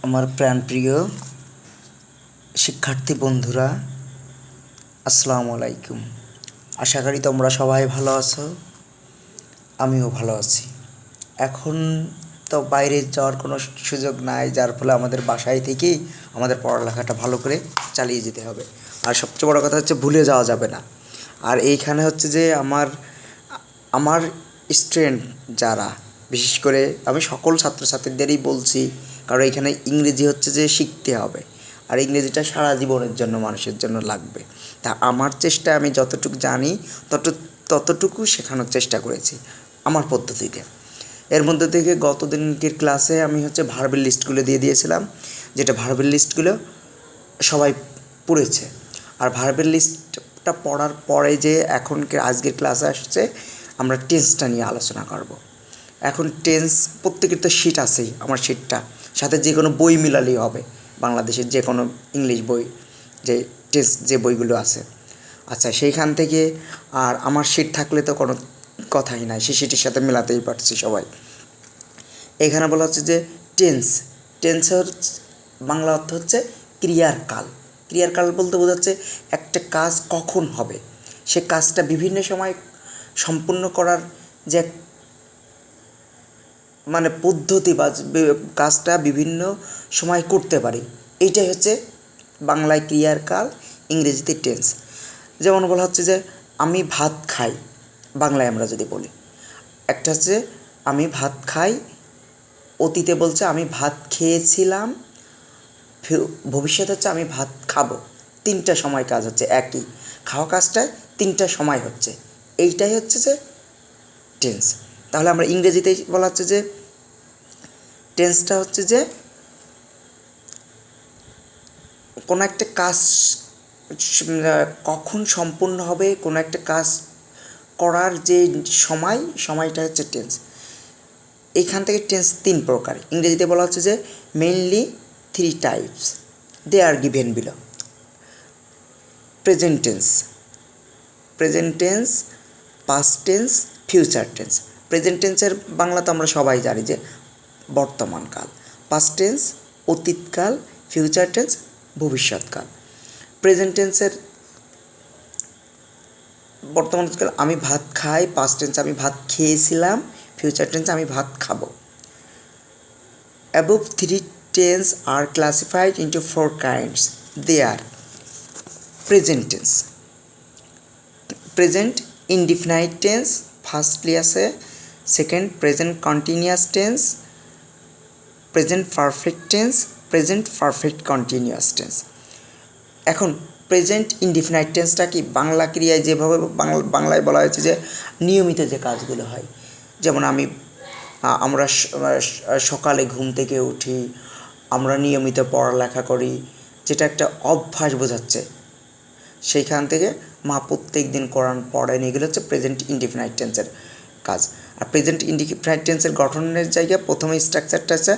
আমার প্রাণপ্রিয় শিক্ষার্থী বন্ধুরা, আসসালামু আলাইকুম। আশা করি তোমরা সবাই ভালো আছো, আমিও ভালো আছি। এখন তো বাইরে যাওয়ার কোনো সুযোগ নাই, যার ফলে আমাদের বাসায় থেকেই আমাদের পড়ালেখাটা ভালো করে চালিয়ে যেতে হবে। আর সবচেয়ে বড় কথা হচ্ছে ভুলে যাওয়া যাবে না। আর এইখানে হচ্ছে যে আমার স্টুডেন্ট যারা, বিশেষ করে আমি সকল ছাত্রছাত্রীদেরই বলছি, কারণ এখানে ইংরেজি হচ্ছে যে শিখতে হবে, আর ইংরেজিটা সারা জীবনের জন্য মানুষের জন্য লাগবে। তা আমার চেষ্টা, আমি যতটুকু জানি ততটুকু শেখানোর চেষ্টা করেছি আমার পদ্ধতিতে। এর মধ্যে থেকে গত দিনকের ক্লাসে আমি হচ্ছে ভার্বের লিস্টগুলো দিয়ে দিয়েছিলাম, যেটা ভার্বের লিস্টগুলো সবাই পড়েছে। আর ভার্বের লিস্টটা পড়ার পরে যে আজকের ক্লাসে আসছে, আমরা টেন্সটা নিয়ে আলোচনা করব। এখন টেন্স প্রত্যেকের তো শিট আছেই, আমার শিটটা সাথে যে কোনো বই মিলালেই হবে, বাংলাদেশের যে কোনো ইংলিশ বই, যে টেন্স যে বইগুলো আছে। আচ্ছা, সেইখান থেকে আর আমার শিট থাকলে তো কোনো কথাই নাই, সেই শিটের সাথে মেলাতেই পারছি সবাই। এখানে বলা হচ্ছে যে টেন্সের বাংলা অর্থ হচ্ছে ক্রিয়ার কাল। ক্রিয়ার কাল বলতে বোঝাচ্ছে একটা কাজ কখন হবে, সে কাজটা বিভিন্ন সময় সম্পূর্ণ করার যে পদ্ধতি, বা কাজটা বিভিন্ন সময় করতে পারি, এইটাই হচ্ছে বাংলায় ক্রিয়ার কাল, ইংরেজিতে টেন্স। যেমন বলা হচ্ছে যে আমি ভাত খাই, বাংলায় আমরা যদি বলি, একটা হচ্ছে আমি ভাত খাই, অতীতে বলছে আমি ভাত খেয়েছিলাম, ভবিষ্যৎ হচ্ছে আমি ভাত খাবো। তিনটা সময় কাজ হচ্ছে, একই খাওয়া কাজটায় তিনটা সময় হচ্ছে, এইটাই হচ্ছে যে টেন্স। তাহলে আমরা ইংরেজিতেই বলা হচ্ছে যে টেন্সটা হচ্ছে যে কোনো একটা কাজ কখন সম্পূর্ণ হবে, কোনো একটা কাজ করার যে সময়টা হচ্ছে টেন্স। এইখান থেকে টেন্স তিন প্রকার। ইংরেজিতে বলা হচ্ছে যে mainly 3 types, they are given below. Present tense, past tense, future tense. Present টেন্সের বাংলা তো আমরা সবাই জানি যে বর্তমানকাল, পাস্ট টেন্স অতীতকাল, ফিউচার টেন্স ভবিষ্যৎকাল। প্রেজেন্ট টেন্সের বর্তমানকাল আমি ভাত খাই, পাস্ট টেন্স আমি ভাত খেয়েছিলাম, ফিউচার টেন্স আমি ভাত খাবো। Above 3 tense are classified into 4 kinds. They are present tense, present indefinite tense, firstly আছে, second present continuous tense, present perfect tense, present perfect continuous tense. এখন প্রেজেন্ট ইনডিফিনাইট টেন্সটা কি? বাংলা ক্রিয়ায় যেভাবে বাংলায় বলা হয়েছে যে নিয়মিত যে কাজগুলো হয়, যেমন আমরা সকালে ঘুম থেকে উঠি, আমরা নিয়মিত পড়ালেখা করি, যেটা একটা অভ্যাস বোঝাচ্ছে। সেইখান থেকে মা প্রত্যেক দিন কোরআন পড়েন, এগুলো হচ্ছে প্রেজেন্ট ইনডিফিনাইট টেন্সের কাজ। আর প্রেজেন্ট ইনডিফিনাইট টেন্সের গঠনের জায়গায় প্রথমে স্ট্রাকচারটা আছে,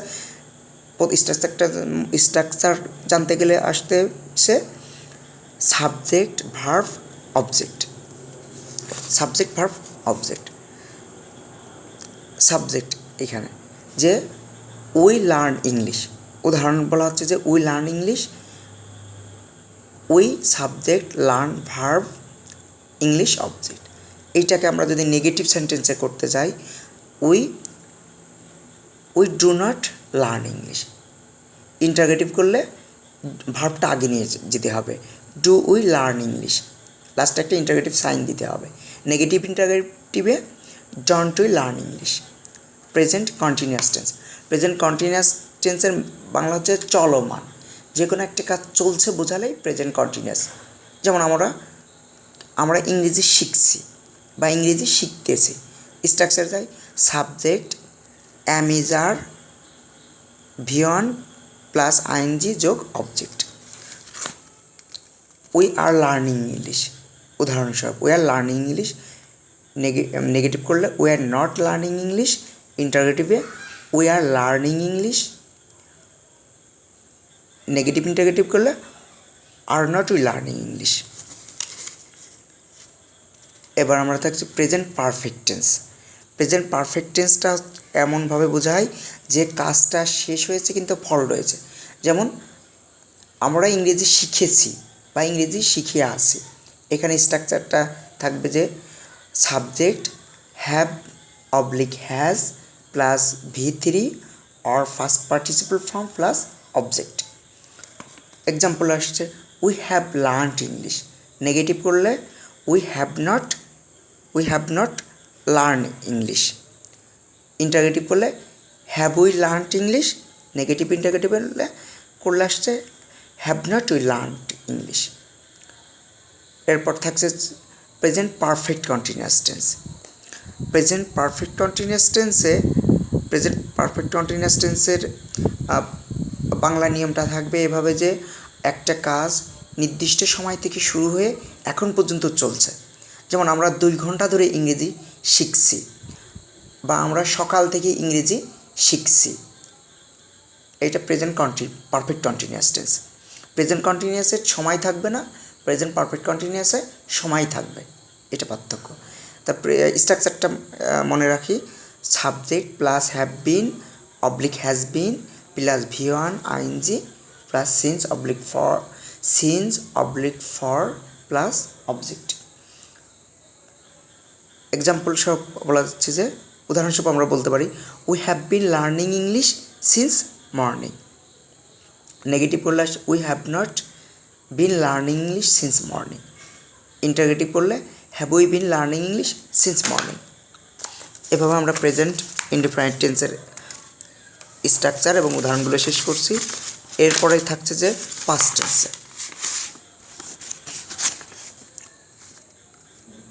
স্ট্রাকচার জানতে গেলে আসতে সে subject verb object. Subject verb object. Subject এখানে যে উই লার্ন ইংলিশ, উদাহরণ বলা হচ্ছে যে we learn English, we subject, learn verb, English object. এইটাকে আমরা যদি নেগেটিভ সেন্টেন্সে করতে চাই, we do not learn English. Interrogative করলে ভার্বটা আগে নিয়ে যেতে হবে, ডু উই লার্ন ইংলিশ, লাস্টে একটা ইন্টারগেটিভ সাইন দিতে হবে। নেগেটিভ ইন্টারগেটিভে don't we learn English. Present continuous tense, present continuous টেন্সের বাংলা হচ্ছে চলমান, যে কোনো একটা কাজ চলছে বোঝালেই প্রেজেন্ট কন্টিনিউয়াস। যেমন আমরা ইংরেজি শিখছি বা ইংরেজি শিখতেছি, স্ট্রাকচার যায় subject am is are V one plus ING যোগ অবজেক্ট। উই আর লার্নিং ইংলিশ, উদাহরণস্বরূপ we are learning English. Negative করলে we are not learning English, ইন্টারগেটিভে we are learning English. Negative interrogative করলে are not we learning English. এবার আমরা থাকছি present perfect tense. Present perfect টেন্সটা এমনভাবে বোঝায় যে কাজটা শেষ হয়েছে কিন্তু ফল রয়েছে। যেমন আমরা ইংরেজি শিখেছি বা ইংরেজি শিখে আসি, এখানে স্ট্রাকচারটা থাকবে যে subject have oblique has plus V3 or first participle form plus object. Example আসছে we have learned English, negative করলে we have not learn English. Interrogative করলে have we learned English, negative interrogative করলে আসছে have not we learned English. এরপর থাকছে present perfect continuous tense. Present perfect continuous টেন্সের বাংলা নিয়মটা থাকবে এভাবে যে একটা কাজ নির্দিষ্ট সময় থেকে শুরু হয়ে এখন পর্যন্ত চলছে। যেমন আমরা 2 ঘন্টা ধরে ইংরেজি শিখছি বা আমরা সকাল থেকে ইংরেজি শিখছি, এটা present perfect continuous tense. Present কন্টিনিউয়াসের সময় থাকবে না, প্রেজেন্ট পারফেক্ট কন্টিনিউয়াসে সময় থাকবে, এটা পার্থক্য। তারপরে স্ট্রাকচারটা মনে রাখি, subject plus have been oblique has been plus V1 ING plus since oblique for plus object. Example সব বলা যাচ্ছে যে উদাহরণস্বরূপ আমরা বলতে পারি we have been learning English since morning. Negative করলে we have not been learning English since morning. Interrogative করলে have we been learning English since morning. এভাবে আমরা প্রেজেন্ট ইনডিফাইনাইট টেন্সের স্ট্রাকচার এবং উদাহরণগুলো শেষ করছি। এরপরে থাকছে যে পাস্ট টেন্সে।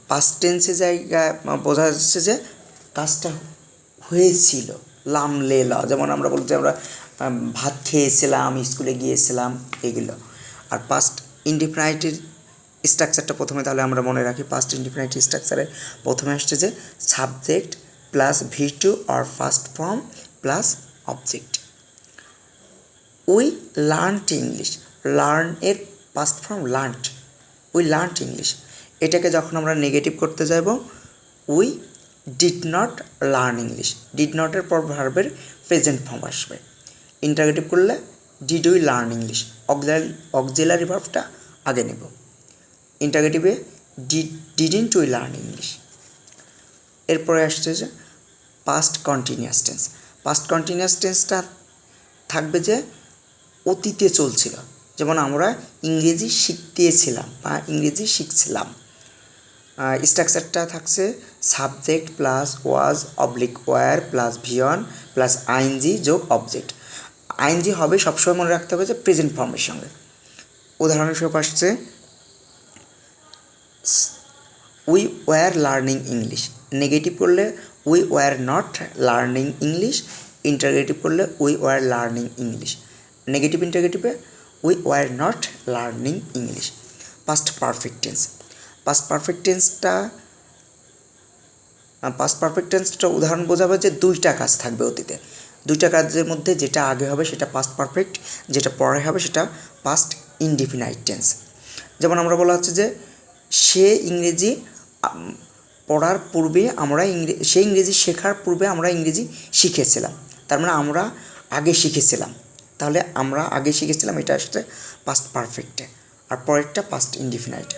পাস্ট টেন্সে জায়গায় বোঝা যাচ্ছে যে কাজটা হয়েছিল, লামলে ল, যেমন আমরা বলছি আমরা ভাত খেয়েছিলাম, স্কুলে গিয়েছিলাম, এগুলো। আর পাস্ট ইনডিফিনাইটের স্ট্রাকচারটা প্রথমে তাহলে আমরা মনে রাখি। পাস্ট ইনডিফিনাইট স্ট্রাকচারে প্রথমে আসছে যে subject plus V2 or first form plus object. We learned English, learn এর past form learned, we learned English. এটাকে যখন আমরা নেগেটিভ করতে যাব we did not learn English, did নটের পর ভার্বের প্রেজেন্ট ফর্ম আসবে। ইন্টারগেটিভ করলে did we learn English, auxiliary ভার্বটা আগে নেব। ইন্টারগেটিভে ডিডন্ট উই লার্ন ইংলিশ। এরপরে আসছে যে past continuous tense. Past continuous টেন্সটা থাকবে যে অতীতে চলছিল, যেমন আমরা ইংরেজি শিখতেছিলাম বা ইংরেজি শিখছিলাম। স্ট্রাকচারটা থাকছে subject plus was oblique were plus V1 plus ING যোগ অবজেক্ট। আইএনজি হবে সবসময় মনে রাখতে হবে যে প্রেজেন্ট ফর্মের সঙ্গে। উদাহরণস্বরূপ আসছে we were learning English, negative করলে we were not learning English. Interrogative করলে we were learning English. Negative ইন্টারগেটিভে we were not learning English. Past perfect tense. Past perfect টেন্সটা উদাহরণ বোঝাবে যে 2টা কাজ থাকবে অতীতে। 2টা কাজের মধ্যে যেটা আগে হবে সেটা পাস্ট পারফেক্ট, যেটা পরে হবে সেটা পাস্ট ইনডিফিনাইট টেন্স। যেমন আমরা বলা হচ্ছে যে সে ইংরেজি পড়ার পূর্বে সে ইংরেজি শেখার পূর্বে আমরা ইংরেজি শিখেছিলাম, তার মানে আমরা আগে শিখেছিলাম। তাহলে আমরা আগে শিখেছিলাম এটা আসছে পাস্ট পারফেক্টে, আর পরেরটা পাস্ট ইনডিফিনাইটে।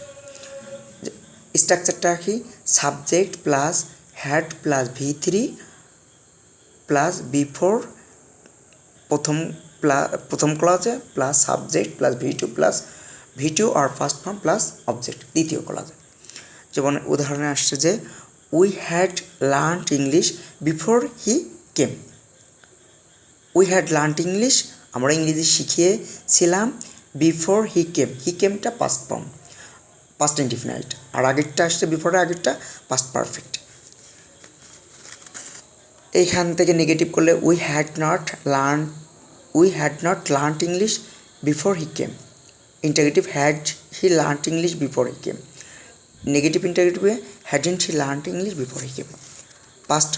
স্ট্রাকচারটা রাখি subject plus had plus V3 plus before প্রথম ক্লজে প্লাস সাবজেক্ট প্লাস V2 আর ফার্স্ট ফর্ম প্লাস অবজেক্ট দ্বিতীয় ক্লজে। যেমন উদাহরণে আসছে যে we had learned English before he came. We had learned English, আমরা ইংরেজি শিখিয়েছিলাম বিফোর হি কেমটা পাস্ট ফর্ম, পাস্ট ইনডিফিনাইট। আর আগেরটা আসছে বিফোরের আগেরটা পাস্ট পারফেক্ট। এইখান থেকে নেগেটিভ করলে we had not learned English before he came. Interrogative had he learned English before he came. Negative ইন্টারগেটিভে hadn't he learned English before he came. Past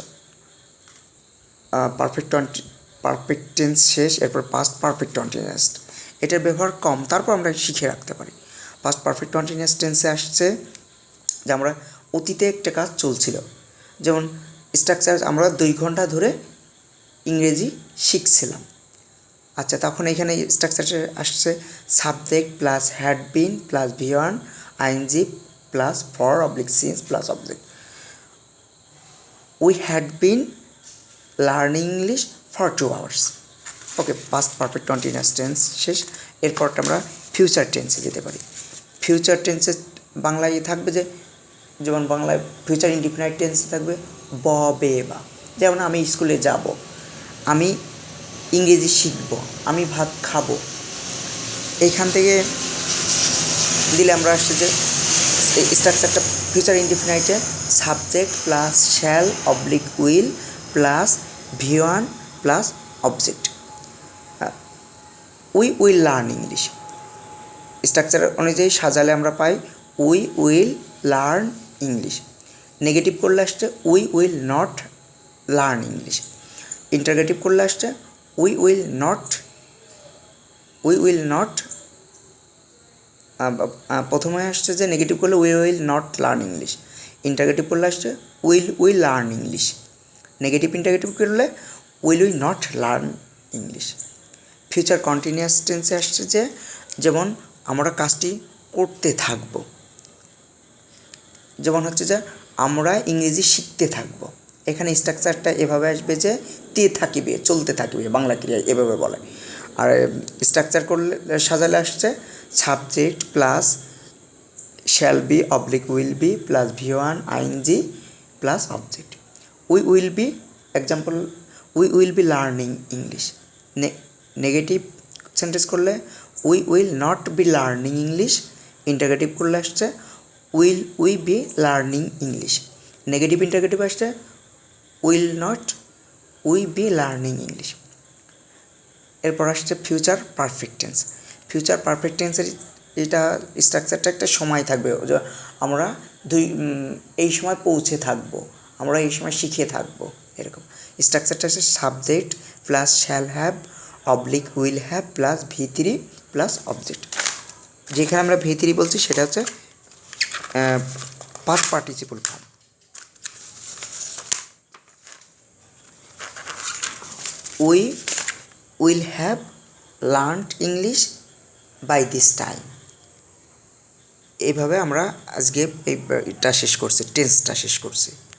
perfect tense শেষ, এরপর পাস্ট পারফেক্ট কন্টিনিউয়াস। এটার ব্যবহার কম, তারপর আমরা শিখে রাখতে পারি। পাস্ট পারফেক্ট কন্টিনিউয়াস টেন্সে আসছে যে আমরা অতীতে একটা কাজ চলছিল। যেমন স্ট্রাকচার আমরা 2 ঘন্টা ধরে ইংরেজি শিখছিলাম। আচ্ছা, তখন এখানে স্ট্রাকচারটা আসছে subject plus had been plus V1 ING plus for oblique since plus object. We had been learning English for 2 hours। Okay, past perfect continuous tense শেষ। এরপরটা আমরা ফিউচার টেন্সে যেতে পারি। ফিউচার টেন্সে বাংলায় থাকবে যেমন বাংলায় ফিউচার ইনডিফিনাইট টেন্সে থাকবে বে বা। যেমন আমি স্কুলে যাব, আমি ইংরেজি শিখব, আমি ভাত খাবো। এইখান থেকে দিলে আমরা আসছে যে স্ট্রাকচারটা ফিউচার ইনডিফিনাইটে subject plus shall oblique will plus V1 plus object. We will learn English structure অনুযায়ী সাজালে আমরা পাই we will learn English. Negative করলে আসছে we will not learn English. Interrogative করলে আসছে উই উইল নট প্রথমে আসছে যে নেগেটিভ করলে we will not learn English. Interrogative করলে আসছে we learn English. Negative interrogative করলে we not learn English. Future continuous টেন্সে আসছে যেমন আমরা কাজটি করতে থাকব। যেমন হচ্ছে যে আমরা ইংরেজি শিখতে থাকব। এখানে স্ট্রাকচারটা এভাবে আসবে যে থাকিবে, চলতে থাকিবে, বাংলা ক্রিয়া এভাবে বলে। আর স্ট্রাকচার করলে সাজালে আসছে subject plus shall be oblique will be plus V1 ING plus object. We will be example we will be learning English. Negative sentence করলে we will not be learning English. Interrogative করলে আসছে we be learning English. Negative interrogative আসছে we be learning English. এরপর আসছে future perfect tense. Future perfect টেন্সের এটা স্ট্রাকচারটা একটা সময় থাকবে, আমরা এই সময় পৌঁছে থাকবো, আমরা এই সময় শিখে থাকবো, এরকম। স্ট্রাকচারটা হচ্ছে subject plus shall have oblique will have plus V3 plus object. যেখানে আমরা V3 বলছি সেটা হচ্ছে past participle form. We will have learned English by this time. এইভাবে আমরা আজকে এইটা শেষ করছি, টেন্সটা শেষ করছি।